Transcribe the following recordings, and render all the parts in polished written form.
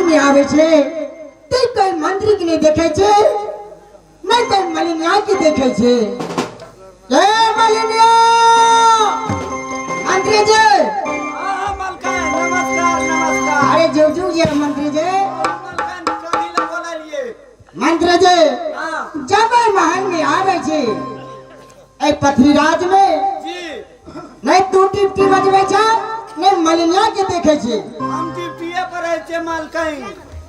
में आवे छे ते कोई मंत्री के नहीं देखे छे नहीं कोई मलिनिया के देखे छे। ए मलिनिया मंत्री जी। हां मलकान नमस्कार नमस्कार। अरे जो जो ये मंत्री जी मलकान कभी ला बोला लिए मंत्री जी। हां जब महल में आवे छे ए पथरीराज में जी नहीं तू टिपटी बजवे छे नहीं मलिनिया के देखे छे। हम टिपिए करे छे मलकान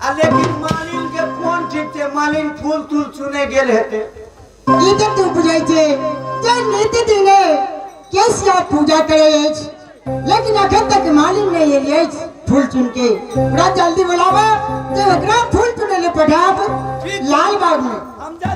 आ लेकिन मालिन के फोन ठीक छे मालिन फूल तूल चुने गेल हेते। ई तो तू बुझाई छे जे नीति दिने केसिया पूजा करे छ लेकिन अखन तक मालिन नहीं एलिए फूल चुन के। बड़ा जल्दी बुलावा जे ओकरा फूल चुने ले पठाब लाल बाग में। हम जा